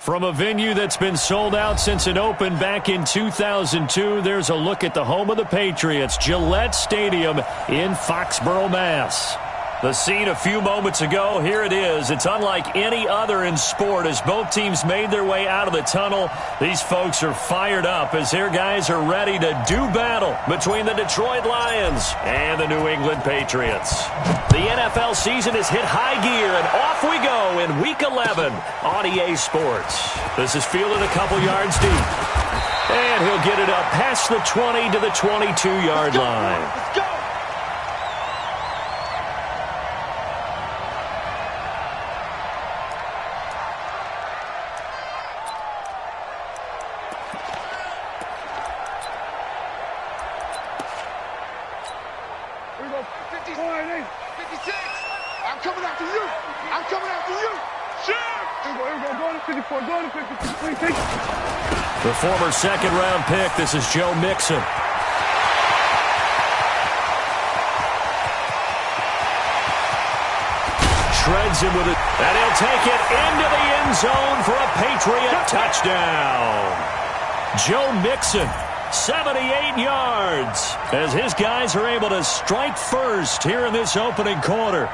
From a venue that's been sold out since it opened back in 2002, there's a look at the home of the Patriots, Gillette Stadium in Foxborough, Mass. The scene a few moments ago, here it is. It's unlike any other in sport as both teams made their way out of the tunnel. These folks are fired up as their guys are ready to do battle between the Detroit Lions and the New England Patriots. The NFL season has hit high gear, and off we go in Week 11 on EA Sports. This is fielded a couple yards deep. And he'll get it up past the 20 to the 22-yard line. Let's go! The former second-round pick, this is Joe Mixon. Shreds him with it, and he'll take it into the end zone for a Patriot touchdown. Joe Mixon, 78 yards, as his guys are able to strike first here in this opening quarter.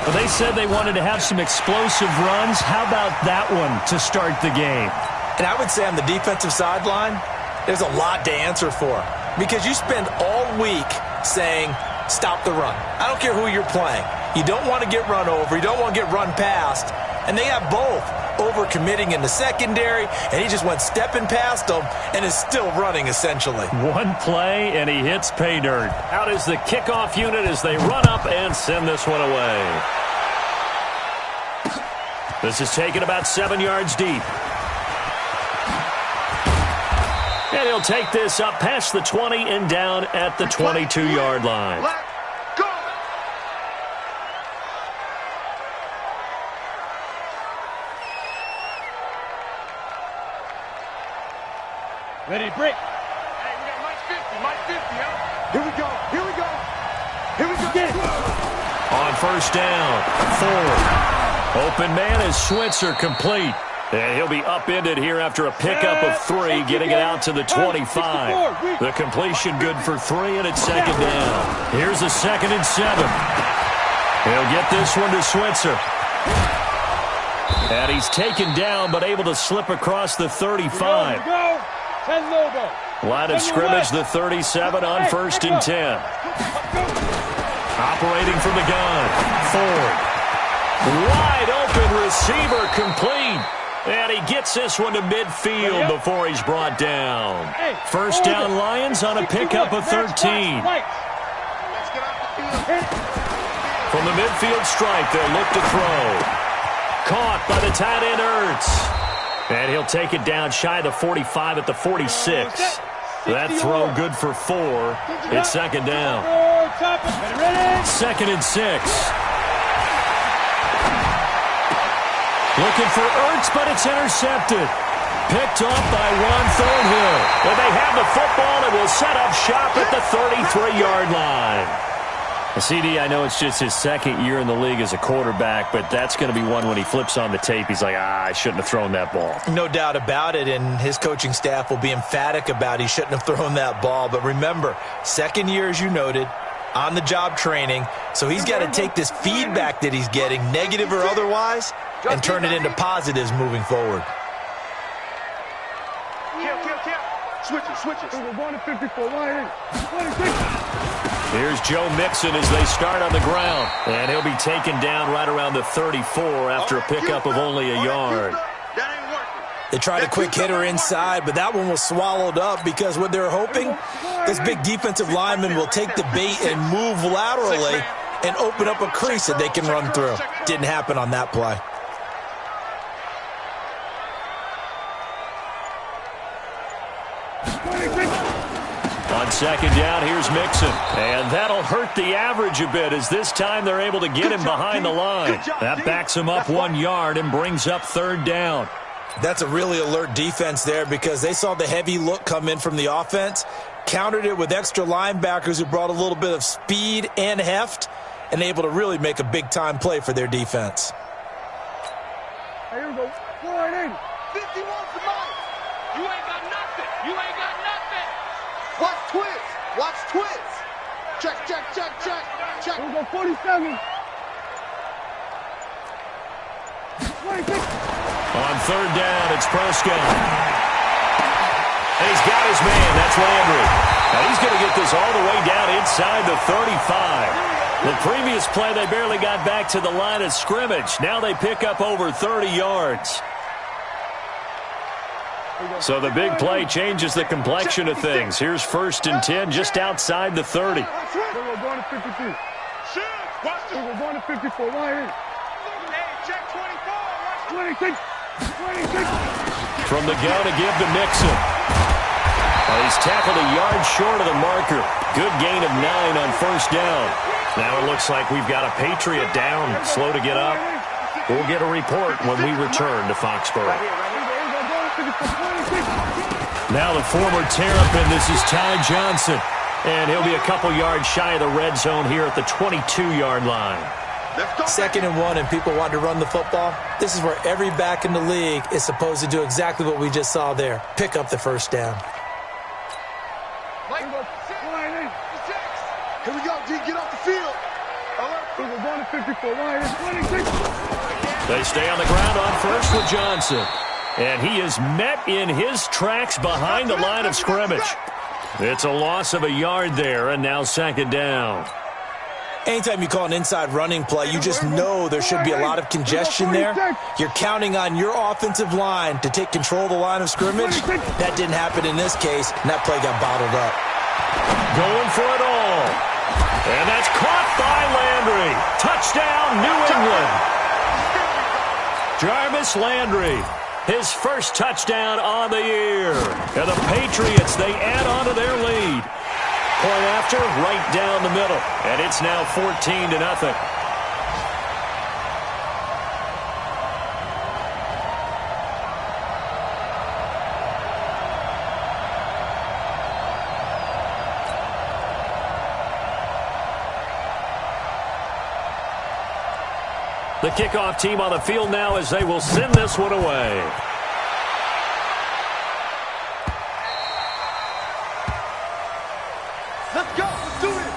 Well, they said they wanted to have some explosive runs. How about that one to start the game? And I would say on the defensive sideline, there's a lot to answer for. Because you spend all week saying, stop the run. I don't care who you're playing. You don't want to get run over. You don't want to get run past. And they have both. Over-committing in the secondary, and he just went stepping past them and is still running, essentially. One play, and he hits pay dirt. Out is the kickoff unit as they run up and send this one away. This is taken about 7 yards deep. And he'll take this up past the 20 and down at the 22-yard line. Ready, break. Hey, we got Mike 50, huh? Here we go, here we go. Here we go. Get it. On first down, Ford. Open man is Switzer, complete. And he'll be upended here after a pickup of 3, getting it out to the 25. The completion good for 3, and it's second down. Here's a 2nd and 7. He'll get this one to Switzer. And he's taken down, but able to slip across the 35. Line of scrimmage, the 37 on 1st and 10. Operating from the gun, Ford. Wide open receiver, complete. And he gets this one to midfield before he's brought down. First down Lions on a pickup of 13. From the midfield stripe, they'll look to throw. Caught by the tight end Ertz. And he'll take it down shy of the 45 at the 46. That throw good for 4. It's second down. 2nd and 6. Looking for Ertz, but it's intercepted. Picked off by Juan Thornhill. And they have the football and will set up shop at the 33-yard line. CD, I know it's just his 2nd year in the league as a quarterback, but that's going to be one when he flips on the tape, he's like, I shouldn't have thrown that ball. No doubt about it, and his coaching staff will be emphatic about he shouldn't have thrown that ball. But remember, 2nd year, as you noted, on-the-job training, so he's got to take this feedback that he's getting, negative or otherwise, and turn it into positives moving forward. Switches. Here's Joe Mixon as they start on the ground. And he'll be taken down right around the 34 after a pickup of only a yard. They tried a quick hitter inside, but that one was swallowed up because what they're hoping, this big defensive lineman will take the bait and move laterally and open up a crease that they can run through. Didn't happen on that play. On second down, here's Mixon. And that'll hurt the average a bit as this time they're able to get him behind the line. That backs him up 1 yard and brings up 3rd down. That's a really alert defense there because they saw the heavy look come in from the offense, countered it with extra linebackers who brought a little bit of speed and heft, and able to really make a big-time play for their defense. Here we go. You ain't got nothing. You ain't got nothing. Watch twist. Watch twist. Check, check, check, check, check. We'll go 47. 26. On third down, it's Prescott. And he's got his man. That's Landry. Now he's going to get this all the way down inside the 35. The previous play, they barely got back to the line of scrimmage. Now they pick up over 30 yards. So the big play changes the complexion of things. Here's 1st and 10 just outside the 30. We're going to 53. We're going to 54. Right here. Hey, check 24. 26. 26. From the gun to give to Mixon. He's tackled a yard short of the marker. Good gain of 9 on 1st down. Now it looks like we've got a Patriot down, slow to get up. We'll get a report when we return to Foxborough. Now the former Terrapin, this is Ty Johnson. And he'll be a couple yards shy of the red zone here at the 22-yard line. 2nd and 1 and people want to run the football. This is where every back in the league is supposed to do exactly what we just saw there. Pick up the 1st down. Here we go, D. Get off the field. We're going to 54. Right here. 26. They stay on the ground on 1st with Johnson. And he is met in his tracks behind the line of scrimmage. It's a loss of a yard there, and now 2nd down. Anytime you call an inside running play, you just know there should be a lot of congestion there. You're counting on your offensive line to take control of the line of scrimmage. That didn't happen in this case, and that play got bottled up. Going for it all. And that's caught by Landry. Touchdown, New England. Jarvis Landry, his first touchdown on the year. And the Patriots, they add on to their lead. Point after, right down the middle. And it's now 14-0. The kickoff team on the field now as they will send this one away. Let's go. Let's do it.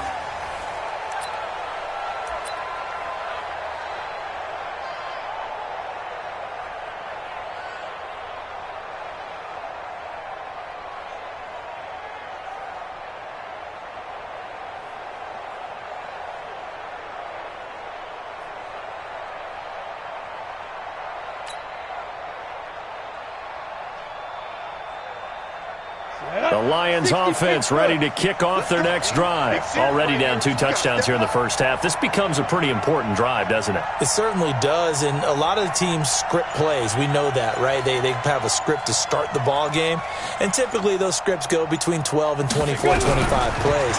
The Lions offense ready to kick off their next drive. Already down 2 touchdowns here in the first half. This becomes a pretty important drive, doesn't it? It certainly does, and a lot of the teams script plays. We know that, right? They have a script to start the ball game, and typically those scripts go between 12 and 24, 25 plays.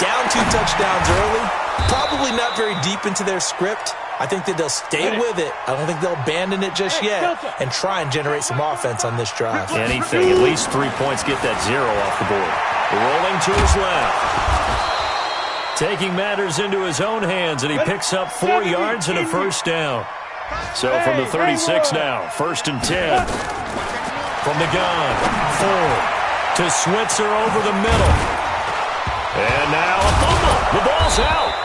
Down 2 touchdowns early, probably not very deep into their script. I think that they'll stay with it. I don't think they'll abandon it just yet and try and generate some offense on this drive. Anything, at least 3 points, get that 0 off the board. Rolling to his left. Taking matters into his own hands, and he picks up 4 yards and a 1st down. So from the 36 now, 1st and 10. From the gun, forward to Switzer over the middle. And now a fumble. The ball's out.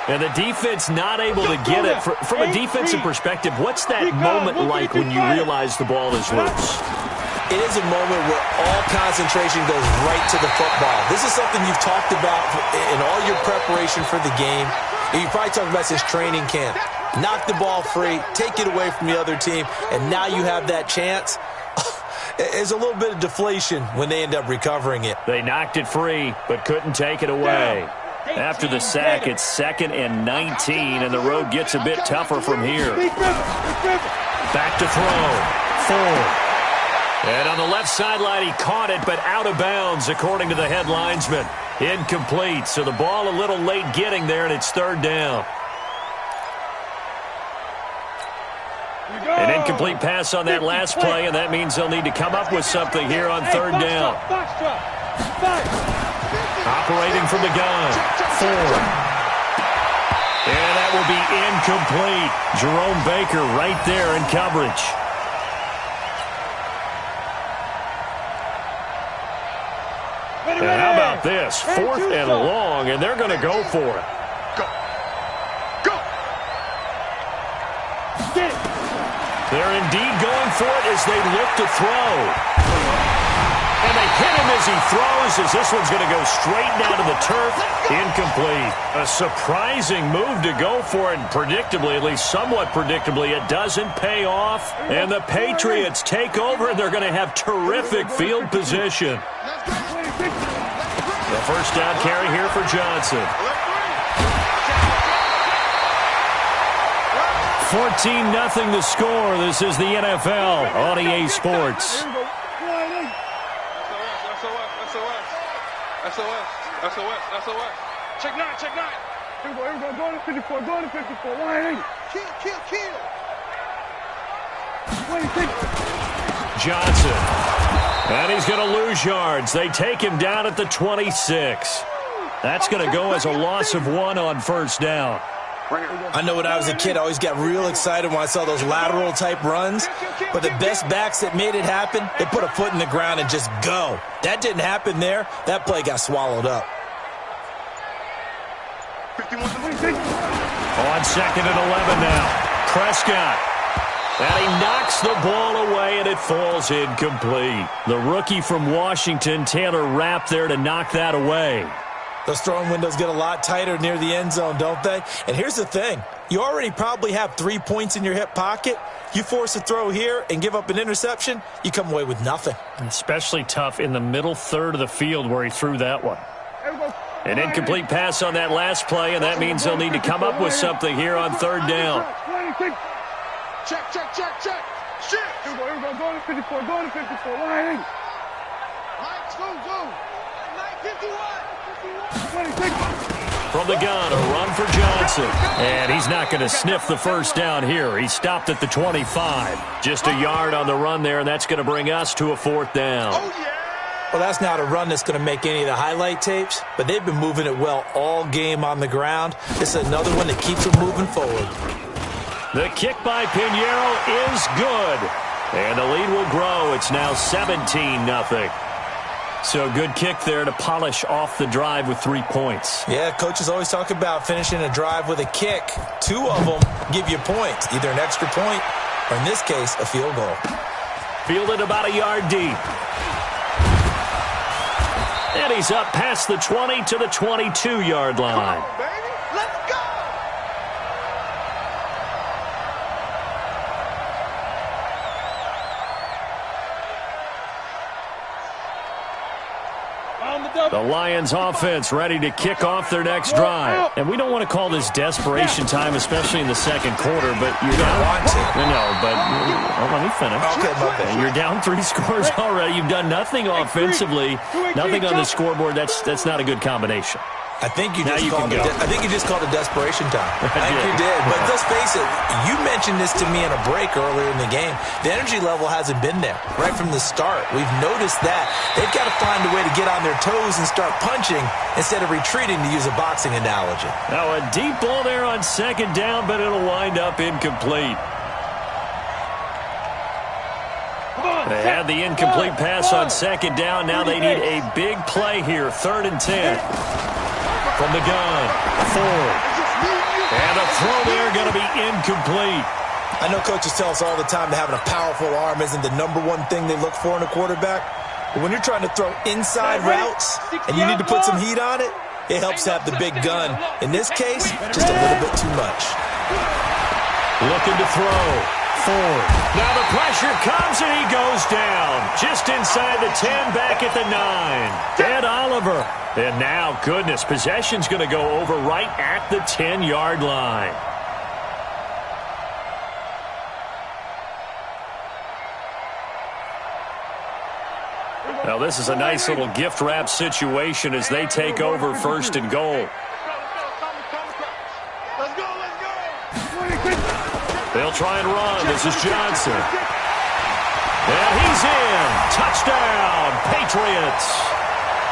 And the defense not able to get it. From a defensive perspective, what's that moment like when you realize the ball is loose? It is a moment where all concentration goes right to the football. This is something you've talked about in all your preparation for the game. You probably talked about since training camp. Knock the ball free, take it away from the other team, and now you have that chance. There's a little bit of deflation when they end up recovering it. They knocked it free, but couldn't take it away. After the sack, it's 2nd and 19, and the road gets a bit tougher from here. Back to throw. Forward. And on the left sideline, he caught it, but out of bounds, according to the head linesman. Incomplete, so the ball a little late getting there, and it's 3rd down. An incomplete pass on that last play, and that means they'll need to come up with something here on 3rd down. Operating from the gun. Forward. And that will be incomplete. Jerome Baker right there in coverage. And how about this? 4th and long, and they're going to go for it. Go. Go. Get it. They're indeed going for it as they look to throw. And they hit him as he throws, as this one's going to go straight down to the turf. Incomplete. A surprising move to go for it, and predictably, at least somewhat predictably, it doesn't pay off. And the Patriots take over, and they're going to have terrific field position. The first down carry here for Johnson. 14-0 the score. This is the NFL on EA Sports. SOS. Check 9. Here we go. Going to 54. 180. Kill. 26. Johnson. And he's going to lose yards. They take him down at the 26. That's going to go as a loss of 1 on first down. I know when I was a kid, I always got real excited when I saw those lateral-type runs. But the best backs that made it happen, they put a foot in the ground and just go. That didn't happen there. That play got swallowed up. 51. On 2nd and 11 now. Prescott. And he knocks the ball away, and it falls incomplete. The rookie from Washington, Taylor Rapp, there to knock that away. Those throwing windows get a lot tighter near the end zone, don't they? And here's the thing. You already probably have 3 points in your hip pocket. You force a throw here and give up an interception, you come away with nothing. Especially tough in the middle third of the field where he threw that one. An incomplete pass on that last play, and that means they'll need to come up with something here on 3rd down. Check. Shit. Here we go. Going to 54. 180. Lights, go. 51. 26. From the gun, a run for Johnson. And he's not going to sniff the first down here. He stopped at the 25. Just a yard on the run there, and that's going to bring us to a 4th down. Oh, yeah. Well, that's not a run that's going to make any of the highlight tapes, but they've been moving it well all game on the ground. This is another one that keeps them moving forward. The kick by Pinheiro is good. And the lead will grow. It's now 17-0. So good kick there to polish off the drive with 3 points. Yeah, coaches always talk about finishing a drive with a kick. 2 of them give you points, either an extra point or, in this case, a field goal. Fielded about a yard deep. And he's up past the 20 to the 22-yard line. Come on, baby. Let's go. The Lions offense ready to kick off their next drive. And we don't want to call this desperation time, especially in the second quarter, but you're down. Let me finish. Okay, my bad. You're down 3 scores already. You've done nothing offensively, nothing on the scoreboard. That's not a good combination. I think you Now just you called can it. go. I think you just called it desperation time. I think you did. did. But let's face it. You mentioned this to me in a break earlier in the game. The energy level hasn't been there right from the start. We've noticed that they've got to find a way to get on their toes and start punching instead of retreating, to use a boxing analogy. Now a deep ball there on 2nd down, but it'll wind up incomplete. They had the incomplete pass on 2nd down. Now they need a big play here. 3rd and 10. From the gun, Ford. And a throw there going to be incomplete. I know coaches tell us all the time that having a powerful arm isn't the number one thing they look for in a quarterback. But when you're trying to throw inside routes and you need to put some heat on it, it helps to have the big gun. In this case, just a little bit too much. Looking to throw. Ford. Now the pressure comes and he goes down. Just inside the 10, back at the 9. Ed Oliver. And now, goodness, possession's going to go over right at the 10-yard line. Now this is a nice little gift wrap situation as they take over 1st and goal. Let's go. They'll try and run. This is Johnson. And he's in. Touchdown, Patriots.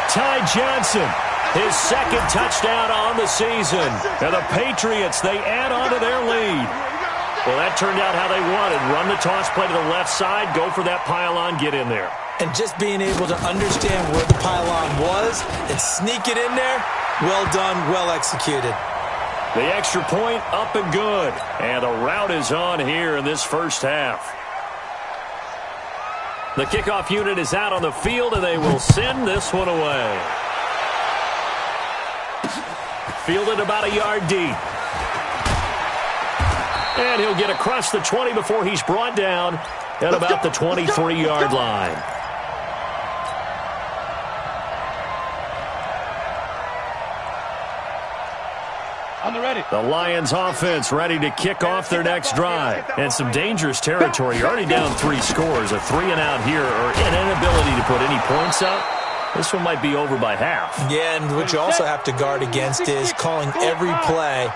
Ty Johnson, his 2nd touchdown on the season. And the Patriots, they add on to their lead. Well, that turned out how they wanted. Run the toss play to the left side, go for that pylon, get in there. And just being able to understand where the pylon was and sneak it in there, well done, well executed. The extra point up and good. And the rout is on here in this first half. The kickoff unit is out on the field, and they will send this one away. Fielded about a yard deep. And he'll get across the 20 before he's brought down at about the 23-yard line. The Lions offense ready to kick off their next drive. And some dangerous territory. You're already down 3 scores. A 3-and-out here or an inability to put any points up. This one might be over by half. Yeah, and what you also have to guard against is calling every play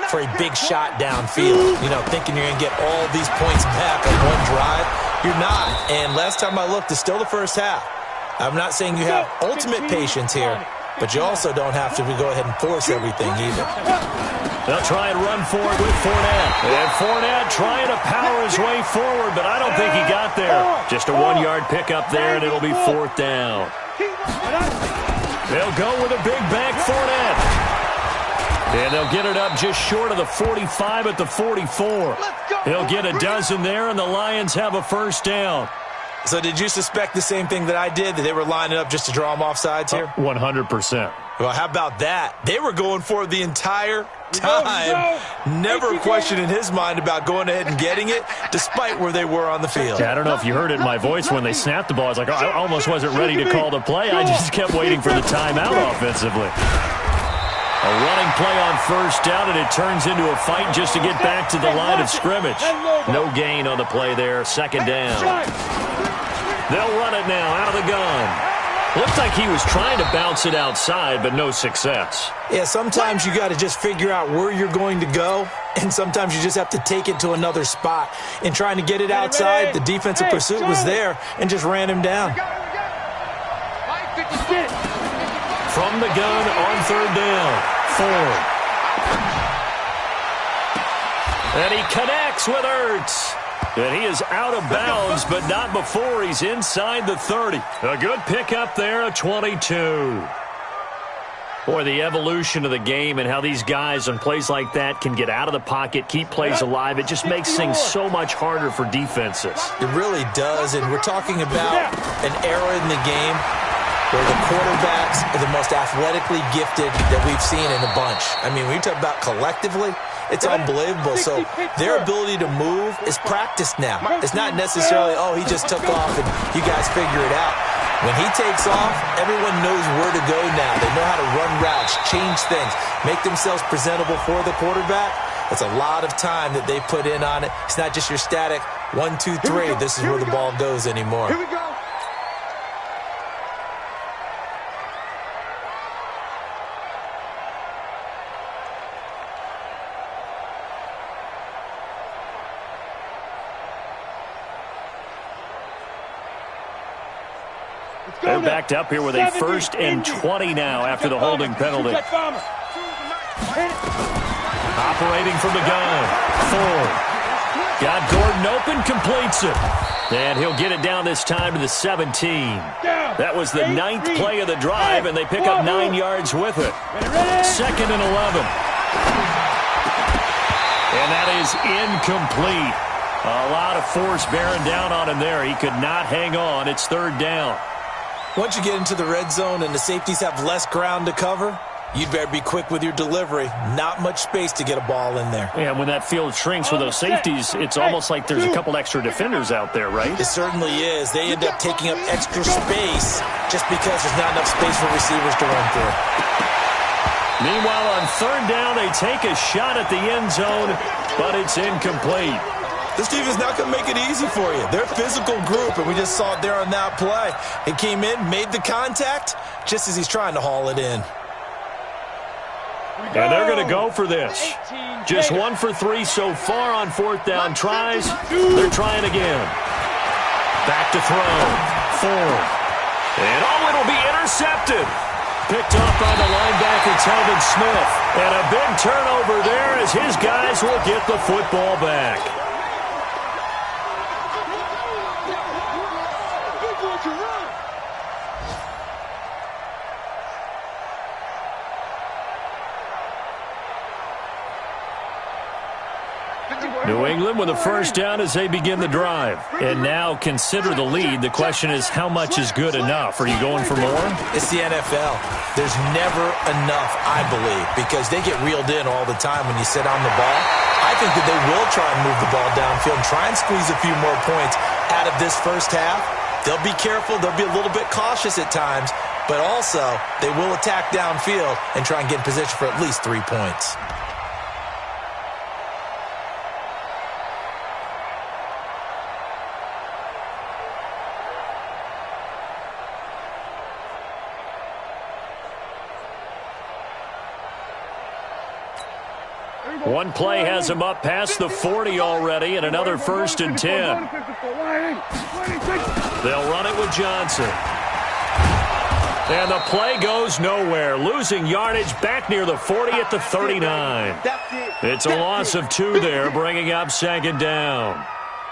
for a big shot downfield. You know, thinking you're going to get all these points back on one drive. You're not. And last time I looked, it's still the first half. I'm not saying you have ultimate patience here, but you also don't have to go ahead and force everything either. They'll try and run forward with Fournette. And Fournette trying to power his way forward, but I don't think he got there. Just a 1-yard pickup there, and it'll be 4th down. They'll go with a big back Fournette. And they'll get it up just short of the 45 at the 44. He'll get a dozen there, and the Lions have a first down. So did you suspect the same thing that I did, that they were lining up just to draw them off sides here? 100%. Well, how about that? They were going for it the entire time. Never a question in his mind about going ahead and getting it, despite where they were on the field. Yeah, I don't know if you heard it in my voice when they snapped the ball. I was like, I almost wasn't ready to call the play. I just kept waiting for the timeout offensively. A running play on first down, and it turns into a fight just to get back to the line of scrimmage. No gain on the play there. 2nd down. They'll run it now out of the gun. Looked like he was trying to bounce it outside, but no success. Yeah, sometimes you got to just figure out where you're going to go, and sometimes you just have to take it to another spot. In trying to get it outside, the defensive pursuit was there and just ran him down. From the gun on 3rd down, Ford. And he connects with Ertz. And he is out of bounds, but not before he's inside the 30. A good pickup there, a 22. Boy, the evolution of the game and how these guys on plays like that can get out of the pocket, keep plays alive, it just makes things so much harder for defenses. It really does, and we're talking about an era in the game where the quarterbacks are the most athletically gifted that we've seen in a bunch. I mean, when you talk about collectively, it's unbelievable. So their ability to move is practiced now. It's not necessarily, oh, he just took off and you guys figure it out. When he takes off, everyone knows where to go now. They know how to run routes, change things, make themselves presentable for the quarterback. It's a lot of time that they put in on it. It's not just your static 1, 2, 3. This is where the ball goes anymore. Here we go. They're backed up here with a 1st and 20 now after the holding penalty. Operating from the gun. Ford. Got Gordon open, completes it. And he'll get it down this time to the 17. That was the 9th play of the drive, and they pick up 9 yards with it. 2nd and 11. And that is incomplete. A lot of force bearing down on him there. He could not hang on. It's 3rd down. Once you get into the red zone and the safeties have less ground to cover, you'd better be quick with your delivery. Not much space to get a ball in there. Yeah, when that field shrinks with those safeties, it's almost like there's a couple extra defenders out there, right? It certainly is. They end up taking up extra space just because there's not enough space for receivers to run through. Meanwhile, on 3rd down, they take a shot at the end zone, but it's incomplete. This team is not going to make it easy for you. They're a physical group, and we just saw it there on that play. It came in, made the contact, just as he's trying to haul it in. And they're going to go for this. Just 1 for 3 so far on 4th down tries. They're trying again. Back to throw. Ford. And it'll be intercepted. Picked off by the linebacker, Telvin Smith. And a big turnover there as his guys will get the football back. To run. New England with a first down as they begin the drive. And now consider the lead. The question is, how much is good enough? Are you going for more? It's the NFL. There's never enough, I believe, because they get reeled in all the time when you sit on the ball. I think that they will try and move the ball downfield and try and squeeze a few more points out of this first half. They'll be careful. They'll be a little bit cautious at times, but also they will attack downfield and try and get in position for at least 3 points. One play has him up past the 40 already, and another 1st and 10. They'll run it with Johnson. And the play goes nowhere. Losing yardage back near the 40 at the 39. It's a loss of 2 there, bringing up 2nd down.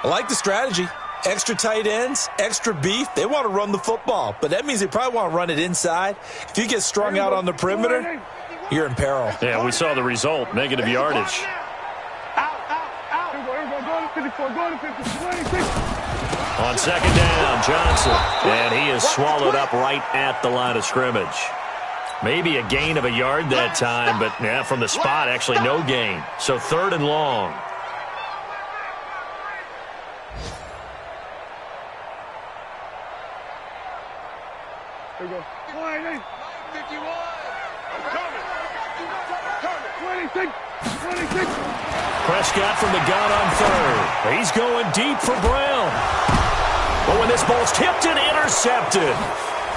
I like the strategy. Extra tight ends, extra beef. They want to run the football, but that means they probably want to run it inside. If you get strung out on the perimeter, you're in peril. Yeah, we saw the result. Negative yardage. On 2nd down, Johnson. And he is swallowed up right at the line of scrimmage. Maybe a gain of a yard that time, but yeah, from the spot, actually no gain. So 3rd and long. Here we go. 51. Prescott from the gun on 3rd. He's going deep for Brown. But when this ball's tipped and intercepted.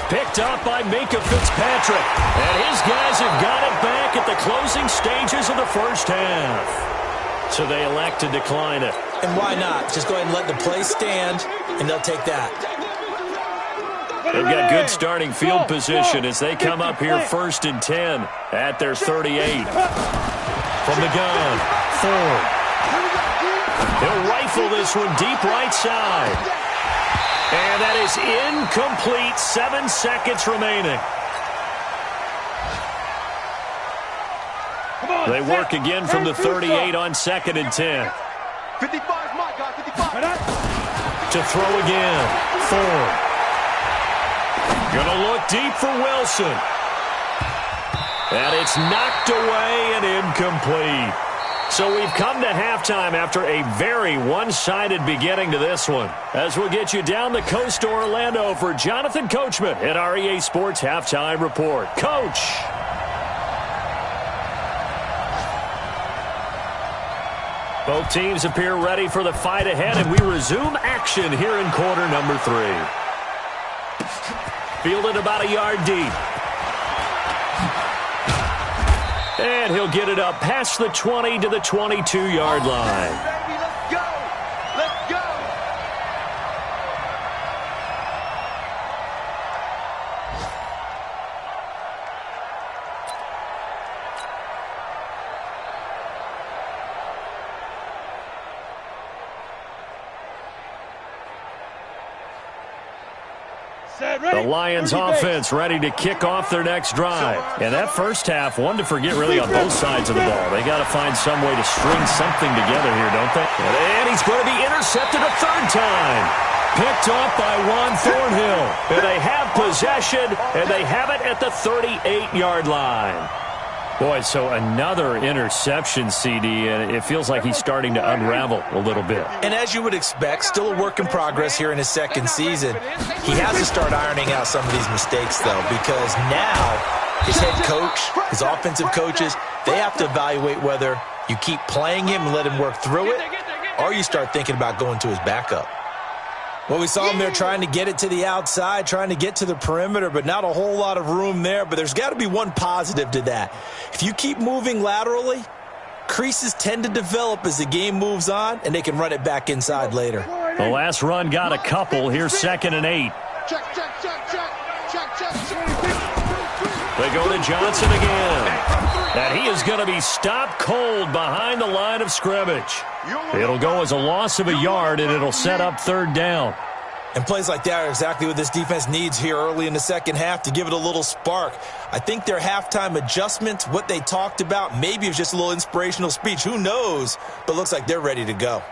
Picked up by Minkah Fitzpatrick. And his guys have got it back at the closing stages of the first half. So they elect to decline it. And why not? Just go ahead and let the play stand, and they'll take that. They've got good starting field position as they come up here 1st and 10 at their 38. From the gun, Ford. He'll rifle this one deep right side. And that is incomplete. 7 seconds remaining. They work again from the 38 on 2nd and 10. 55 is my guy, 55. To throw again, Ford. Gonna look deep for Wilson. And it's knocked away and incomplete. So we've come to halftime after a very one-sided beginning to this one. As we'll get you down the coast to Orlando for Jonathan Coachman at our EA Sports Halftime Report. Coach. Both teams appear ready for the fight ahead, and we resume action here in quarter number 3. Fielded about a yard deep. And he'll get it up past the 20 to the 22-yard line. Baby, let's go. Let's go. The Lions offense ready to kick off their next drive. And that first half, one to forget really on both sides of the ball. They got to find some way to string something together here, don't they? And he's going to be intercepted a 3rd time. Picked off by Juan Thornhill. And they have possession, and they have it at the 38-yard line. Boy, so another interception, CD, and it feels like he's starting to unravel a little bit. And as you would expect, still a work in progress here in his 2nd season. He has to start ironing out some of these mistakes, though, because now his head coach, his offensive coaches, they have to evaluate whether you keep playing him and let him work through it, or you start thinking about going to his backup. Well, we saw him there trying to get it to the outside, trying to get to the perimeter, but not a whole lot of room there. But there's got to be one positive to that. If you keep moving laterally, creases tend to develop as the game moves on, and they can run it back inside later. The last run got a couple. Here's 2nd and 8. Check. They go to Johnson again. And he is going to be stopped cold behind the line of scrimmage. It'll go as a loss of a yard, and it'll set up 3rd down. And plays like that are exactly what this defense needs here early in the second half to give it a little spark. I think their halftime adjustments, what they talked about, maybe it was just a little inspirational speech. Who knows? But looks like they're ready to go.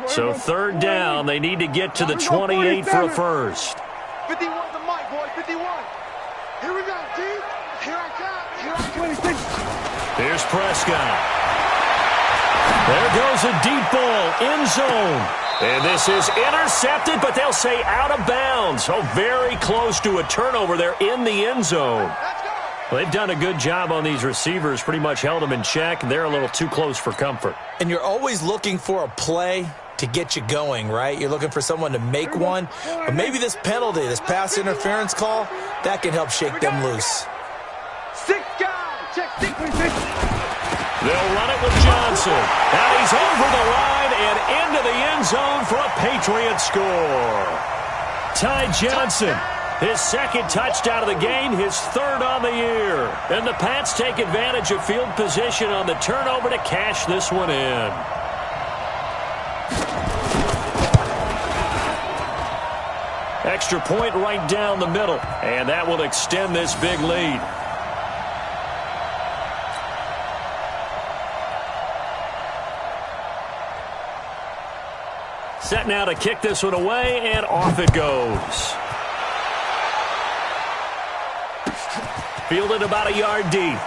So third down, they need to get to the 28 for a first. 51 the mic, boy, 51. Here we go, D. Here I come. Here I come. Here's Prescott. There goes a deep ball, end zone. And this is intercepted, but they'll say out of bounds. So very close to a turnover there in the end zone. Well, they've done a good job on these receivers, pretty much held them in check. They're a little too close for comfort. And you're always looking for a play to get you going, right? You're looking for someone to make one. But maybe this penalty, this pass interference call, that can help shake them loose. 6 guys. Check 6. They'll run it with Johnson. Now he's over the line and into the end zone for a Patriot score. Ty Johnson, his second touchdown of the game, his third on the year. And the Pats take advantage of field position on the turnover to cash this one in. Extra point right down the middle, and that will extend this big lead. Set now to kick this one away, and off it goes. Fielded about a yard deep.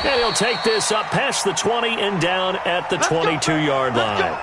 And he'll take this up past the 20 and down at the 22-yard line.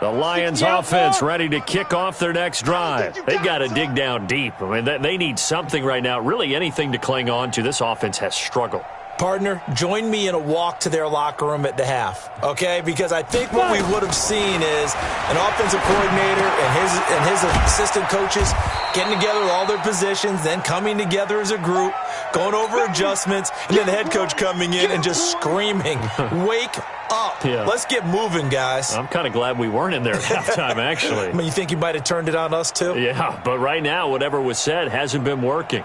The Lions offense ready to kick off their next drive. They've got to dig down deep. I mean, they need something right now, really anything to cling on to. This offense has struggled. Partner, join me in a walk to their locker room at the half, okay? Because I think what we would have seen is an offensive coordinator and his assistant coaches getting together with all their positions, then coming together as a group, going over adjustments, and then the head coach coming in and just screaming, "Wake up. Yeah. Let's get moving, guys." I'm kind of glad we weren't in there at halftime, actually. I mean, you think you might have turned it on us, too? Yeah, but right now, whatever was said hasn't been working.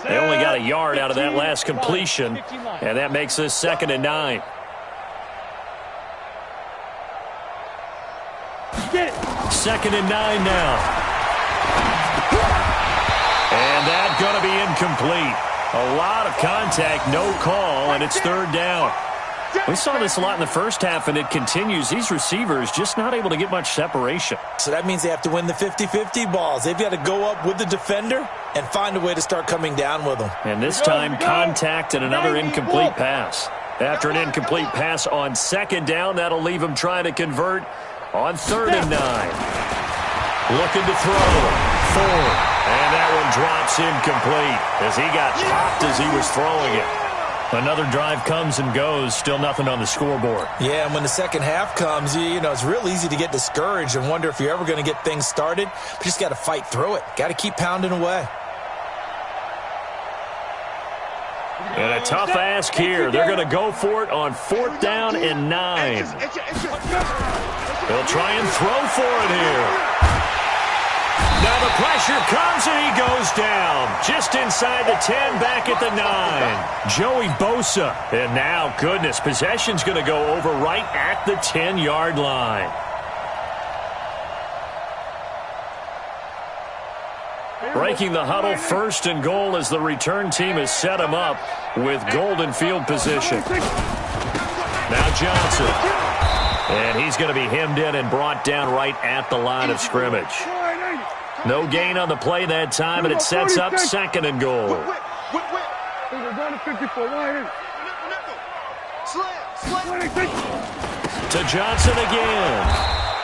They only got a yard out of that last completion, and that makes this 2nd and 9. Second and 9 now. And that's going to be incomplete. A lot of contact, no call, and it's 3rd down. We saw this a lot in the first half, and it continues. These receivers just not able to get much separation. So that means they have to win the 50-50 balls. They've got to go up with the defender and find a way to start coming down with them. And this time, contact and another incomplete pass. After an incomplete pass on 2nd down, that'll leave him trying to convert on 3rd and 9. Looking to throw. Ford. And that one drops incomplete as he got popped as he was throwing it. Another drive comes and goes, still nothing on the scoreboard. Yeah, and when the second half comes, you know, it's real easy to get discouraged and wonder if you're ever going to get things started. But you just got to fight through it. Got to keep pounding away. And a tough ask here. They're going to go for it on 4th down and 9. They'll try and throw for it here. Now the pressure comes and he goes down. Just inside the 10, back at the 9. Joey Bosa. And now, goodness, possession's going to go over right at the 10-yard line. Breaking the huddle, 1st and goal as the return team has set him up with golden field position. Now Johnson. And he's going to be hemmed in and brought down right at the line of scrimmage. No gain on the play that time, and it sets up 2nd and goal. To Johnson again.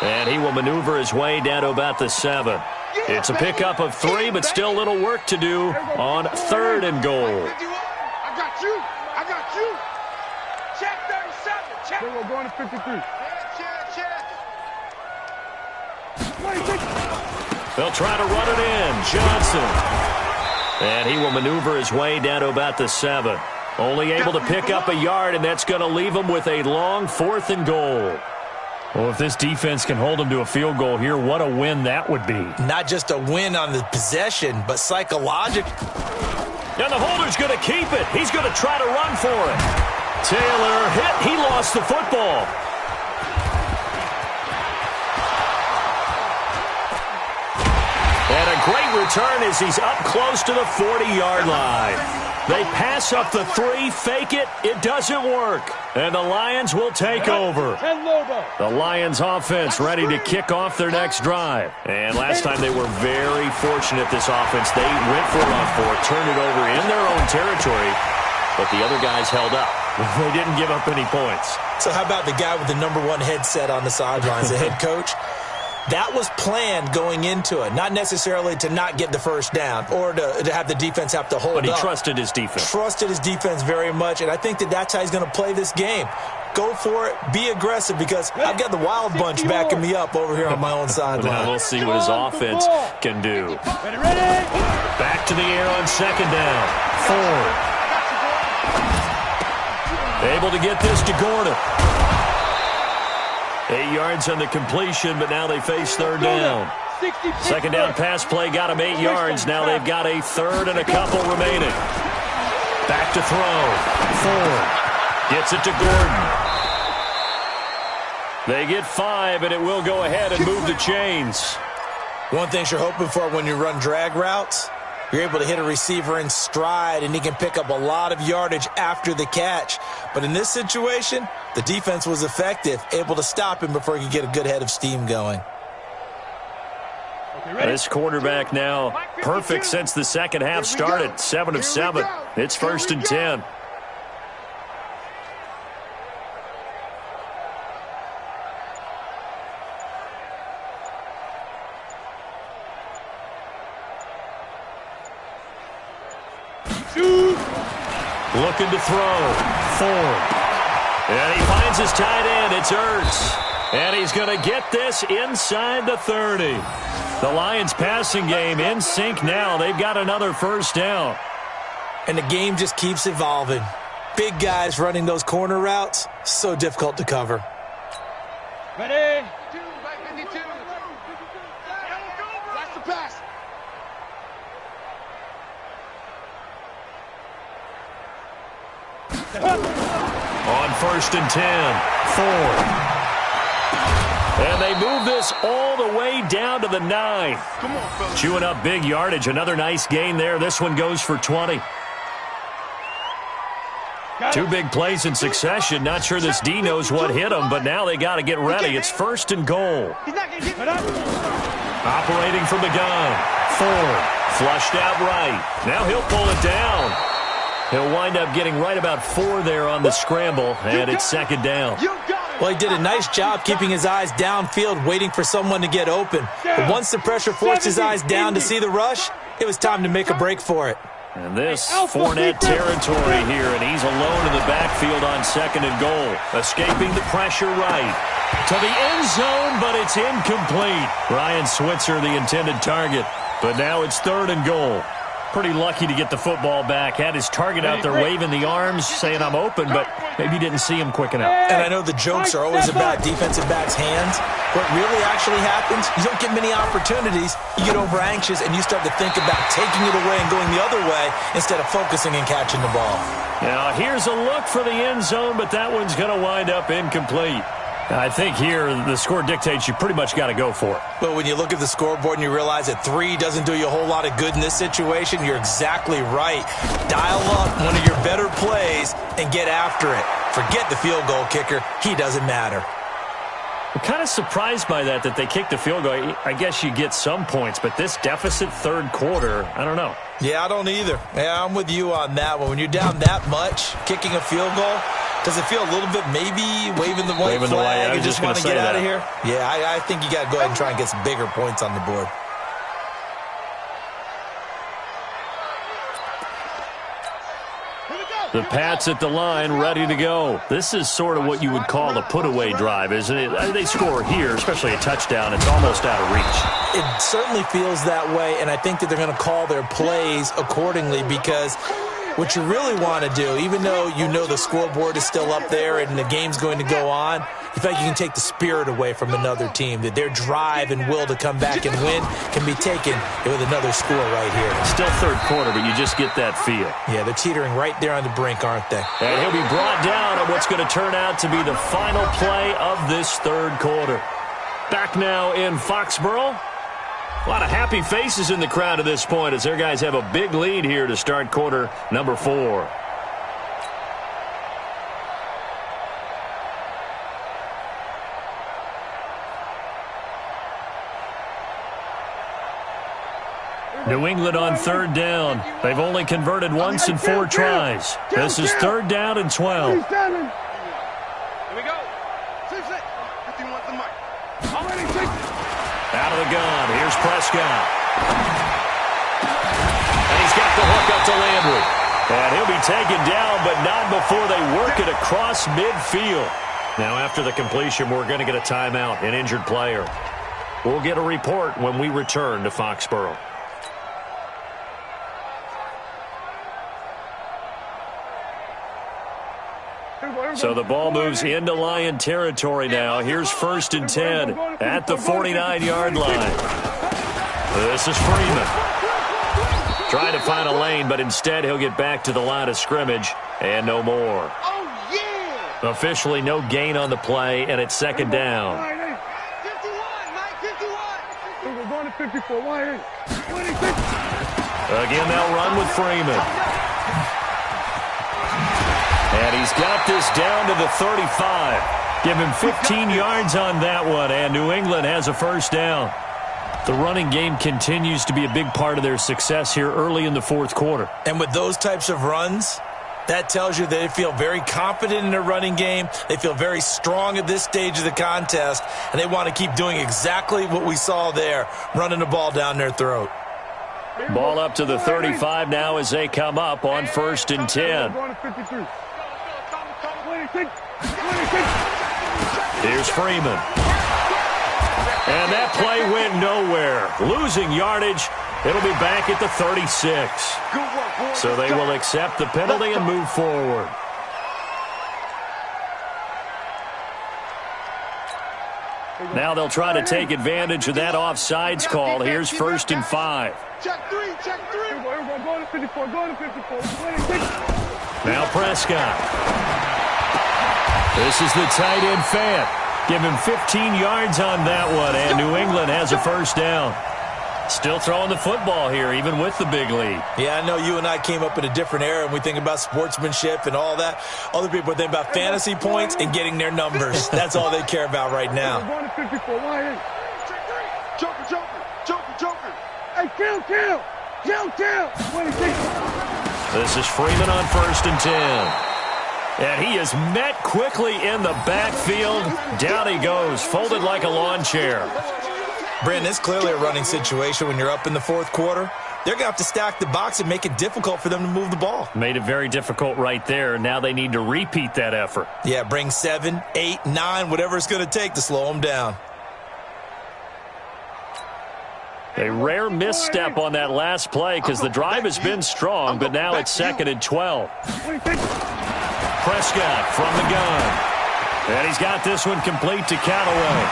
And he will maneuver his way down to about the 7. It's a pickup of 3, but still a little work to do on 3rd and goal. I got you. I got you. Check 37. Check. We're going to 53. Check. They'll try to run it in. Johnson. And he will maneuver his way down to about the 7. Only able to pick up a yard, and that's going to leave him with a long 4th and goal. Well, if this defense can hold him to a field goal here, what a win that would be. Not just a win on the possession, but psychological. And the holder's going to keep it. He's going to try to run for it. Taylor hit. He lost the football. And a great return as he's up close to the 40-yard line. They pass up the 3, fake it. It doesn't work. And the Lions will take over. The Lions offense ready to kick off their next drive. And last time they were very fortunate, this offense. They went for it on 4, turned it over in their own territory, but the other guys held up. They didn't give up any points. So how about the guy with the number 1 headset on the sidelines, the head coach? That was planned going into it, not necessarily to not get the first down or to have the defense have to hold up. But he trusted his defense. Trusted his defense very much, and I think that's how he's going to play this game. Go for it. Be aggressive, because I've got the Wild Bunch backing me up over here on my own sideline. Now we'll see what his offense can do. Back to the air on 2nd down. Ford. Able to get this to Gordon. 8 yards on the completion, but now they face 3rd down. 2nd down pass play got them 8 yards. Now they've got a 3rd and a couple remaining. Back to throw. Ford gets it to Gordon. They get 5, and it will go ahead and move the chains. One thing you're hoping for when you run drag routes, you're able to hit a receiver in stride, and he can pick up a lot of yardage after the catch. But in this situation, the defense was effective, able to stop him before he could get a good head of steam going. This quarterback now perfect since the second half started. 7 of 7. It's 1st and 10. Looking to throw. Ford. And he finds his tight end. It's Ertz. And he's going to get this inside the 30. The Lions passing game in sync now. They've got another 1st down. And the game just keeps evolving. Big guys running those corner routes, so difficult to cover. Ready? 52. Watch the pass. On 1st and 10, Ford. And they move this all the way down to the 9. Come on, fellas. Chewing up big yardage. Another nice gain there. This one goes for 20. 2 big plays in succession. Not sure this D knows what hit him, but now they got to get ready. It's 1st and goal. He's not going to get Operating from the gun. Ford flushed out right. Now he'll pull it down. He'll wind up getting right about 4 there on the scramble, and it's 2nd down. Well, he did a nice job keeping his eyes downfield, waiting for someone to get open. But once the pressure forced his eyes down to see the rush, it was time to make a break for it. And this Fournette territory here, and he's alone in the backfield on 2nd and goal. Escaping the pressure right to the end zone, but it's incomplete. Ryan Switzer, the intended target, but now it's 3rd and goal. Pretty lucky to get the football back. Had his target out there waving the arms, saying I'm open, but maybe didn't see him quick enough. And I know the jokes are always about defensive backs' hands. What really actually happens, you don't get many opportunities. You get over anxious, and you start to think about taking it away and going the other way instead of focusing and catching the ball. Now, here's a look for the end zone, but that one's going to wind up incomplete. I think here the score dictates you pretty much got to go for it. But when you look at the scoreboard and you realize that 3 doesn't do you a whole lot of good in this situation, you're exactly right. Dial up one of your better plays and get after it. Forget the field goal kicker. He doesn't matter. I'm kind of surprised by that they kicked the field goal. I guess you get some points, but this deficit 3rd quarter, I don't know. Yeah, I don't either. Yeah, I'm with you on that one. When you're down that much, kicking a field goal, does it feel a little bit maybe waving the white flag and just want to get out of here? Yeah, I think you got to go ahead and try and get some bigger points on the board. Here we go. The Pats at the line, ready to go. This is sort of what you would call a put-away drive, isn't it? They score here, especially a touchdown. It's almost out of reach. It certainly feels that way, and I think that they're going to call their plays accordingly because what you really want to do, even though you know the scoreboard is still up there and the game's going to go on, you feel like you can take the spirit away from another team, that their drive and will to come back and win can be taken with another score right here. Still third quarter, but you just get that feel. Yeah, they're teetering right there on the brink, aren't they? And he'll be brought down on what's going to turn out to be the final play of this third quarter. Back now in Foxborough. A lot of happy faces in the crowd at this point as their guys have a big lead here to start quarter number 4. New England on third down. They've only converted once in 4 tries. This is third down and 12. Here we go. 6-6. 51 the mic. Already 6. Out of the gun. Here's Prescott. And he's got the hook up to Landry. And he'll be taken down, but not before they work it across midfield. Now, after the completion, we're going to get a timeout, an injured player. We'll get a report when we return to Foxborough. So the ball moves into Lion territory now. Here's 1st and 10 at the 49-yard line. This is Freeman. Trying to find a lane, but instead he'll get back to the line of scrimmage and no more. Officially no gain on the play, and it's second down. 54, Again, they'll run with Freeman. And he's got this down to the 35. Give him 15 yards on that one, and New England has a first down. The running game continues to be a big part of their success here early in the fourth quarter. And with those types of runs, that tells you that they feel very confident in their running game. They feel very strong at this stage of the contest, and they want to keep doing exactly what we saw there, running the ball down their throat. Ball up to the 35 now as they come up on 1st and 10. Here's Freeman. And that play went nowhere. Losing yardage. It'll be back at the 36. So they will accept the penalty and move forward. Now they'll try to take advantage of that offsides call. Here's 1st and 5. Check 3. Go to 54. Now Prescott. This is the tight end Fant. Give him 15 yards on that one, and New England has a first down. Still throwing the football here, even with the big lead. Yeah, I know you and I came up in a different era, and we think about sportsmanship and all that. Other people think about fantasy points and getting their numbers. That's all they care about right now. Joker. Hey, kill. This is Freeman on 1st and 10. And he is met quickly in the backfield. Down he goes, folded like a lawn chair. Brandon, it's clearly a running situation when you're up in the fourth quarter. They're going to have to stack the box and make it difficult for them to move the ball. Made it very difficult right there. Now they need to repeat that effort. Yeah, bring 7, 8, 9, whatever it's going to take to slow them down. A rare misstep on that last play because the drive has been strong, but now it's 2nd and 12. Prescott from the gun. And he's got this one complete to Callaway.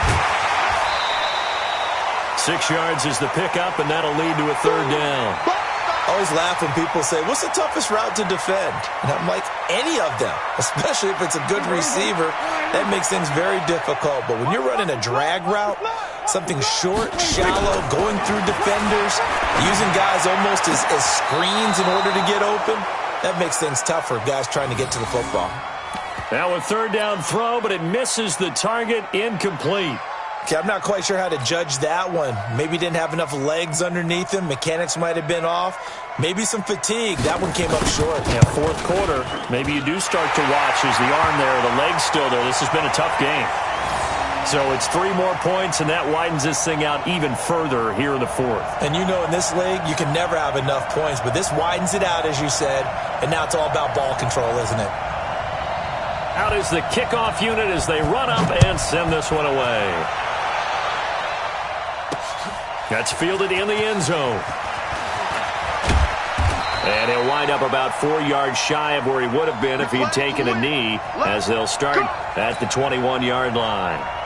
6 yards is the pickup, and that'll lead to a third down. I always laugh when people say, what's the toughest route to defend? And I'm like, any of them, especially if it's a good receiver. That makes things very difficult. But when you're running a drag route, something short, shallow, going through defenders, using guys almost as screens in order to get open, that makes things tough for guys trying to get to the football. Now a third down throw, but it misses the target, incomplete. Okay, I'm not quite sure how to judge that one. Maybe didn't have enough legs underneath him. Mechanics might have been off. Maybe some fatigue. That one came up short. Yeah, fourth quarter, maybe you do start to watch as the arm there, the leg's still there. This has been a tough game. So it's 3 more points, and that widens this thing out even further here in the fourth. And you know in this league, you can never have enough points, but this widens it out, as you said, and now it's all about ball control, isn't it? Out is the kickoff unit as they run up and send this one away. That's fielded in the end zone. And he'll wind up about 4 yards shy of where he would have been if he'd taken a knee, as they'll start at the 21-yard line.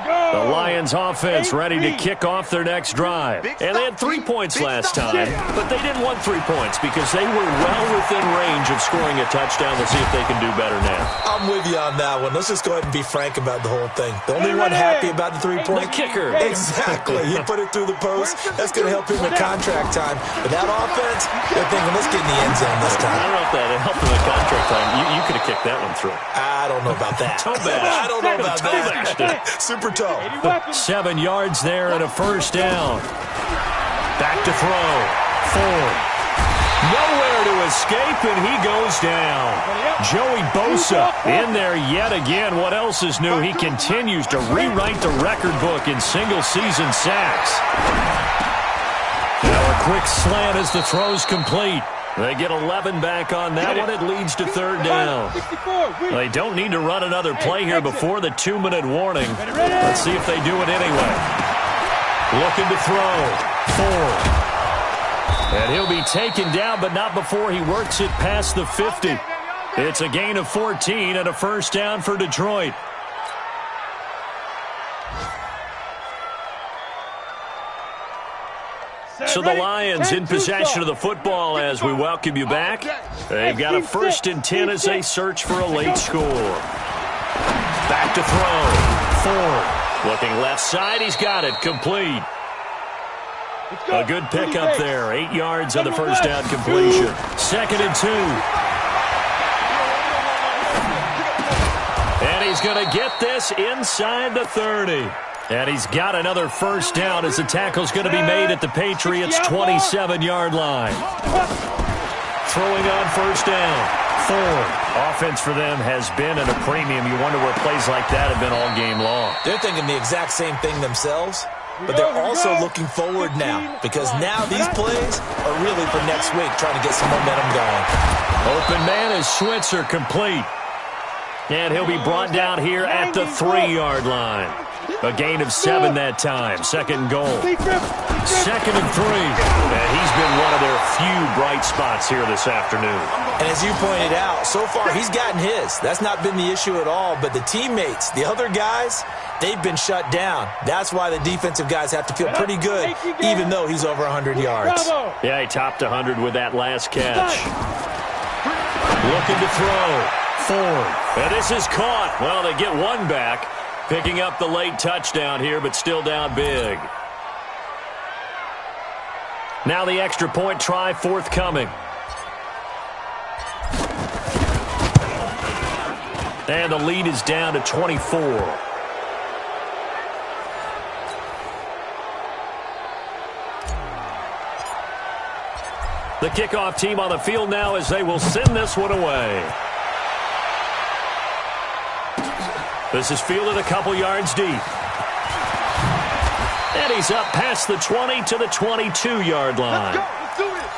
The Lions offense ready to kick off their next drive. And they had 3 points last time, but they didn't want 3 points because they were well within range of scoring a touchdown. Let's see if they can do better now. I'm with you on that one. Let's just go ahead and be frank about the whole thing. The only one happy about the 3-point? The kicker. Exactly. He put it through the post. That's going to help him with contract time. But that offense, they're thinking, let's get in the end zone this time. I don't know if that helped him with contract time. You could have kicked that one through. I don't know about that. Toe bash. I don't know about that. Super toe. 7 yards there and a first down. Back to throw. Ford. Nowhere to escape, and he goes down. Joey Bosa in there yet again. What else is new? He continues to rewrite the record book in single-season sacks. Now a quick slant as the throw's complete. They get 11 back on that one. It leads to third down. They don't need to run another play here before the 2-minute warning. Let's see if they do it anyway. Looking to throw. Ford. And he'll be taken down, but not before he works it past the 50. It's a gain of 14 and a first down for Detroit. So the Lions in possession of the football as we welcome you back. They've got a 1st and 10 as they search for a late score. Back to throw. Ford. Looking left side. He's got it. Complete. A good pickup there. 8 yards on the first down completion. 2nd and 2. And he's going to get this inside the 30. And he's got another first down as the tackle's going to be made at the Patriots' 27-yard line. Throwing on first down. Ford. Offense for them has been at a premium. You wonder where plays like that have been all game long. They're thinking the exact same thing themselves, but they're also looking forward now because now these plays are really for next week, trying to get some momentum going. Open man is Switzer, complete. And he'll be brought down here at the 3-yard line. A gain of 7 that time. 2nd and goal. 2nd and 3. And he's been one of their few bright spots here this afternoon. And as you pointed out, so far he's gotten his. That's not been the issue at all. But the teammates, the other guys, they've been shut down. That's why the defensive guys have to feel pretty good, even though he's over 100 yards. Yeah, he topped 100 with that last catch. Looking to throw. Ford. And this is caught. Well, they get one back. Picking up the late touchdown here, but still down big. Now the extra point try forthcoming. And the lead is down to 24. The kickoff team on the field now as they will send this one away. This is fielded a couple yards deep. And he's up past the 20 to the 22-yard line. Let's do it.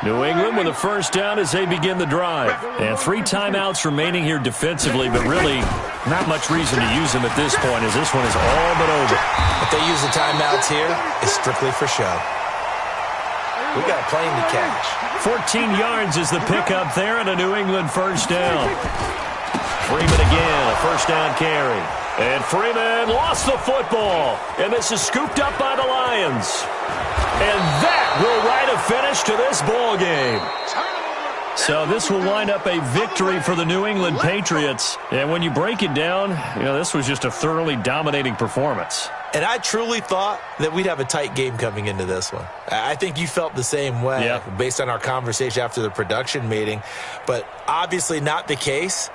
New England with a first down as they begin the drive. And 3 timeouts remaining here defensively, but really not much reason to use them at this point as this one is all but over. If they use the timeouts here, it's strictly for show. We got a plane to catch. 14 yards is the pickup there and a New England first down. Freeman again, a first down carry. And Freeman lost the football. And this is scooped up by the Lions. And that will write a finish to this ball game. So this will wind up a victory for the New England Patriots. And when you break it down, this was just a thoroughly dominating performance. And I truly thought that we'd have a tight game coming into this one. I think you felt the same way based on our conversation after the production meeting. But obviously not the case.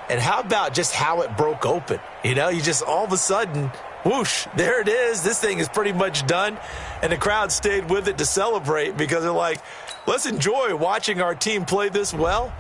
And how about just how it broke open? You just all of a sudden, Whoosh, there it is. This thing is pretty much done. And the crowd stayed with it to celebrate because they're like, let's enjoy watching our team play this well.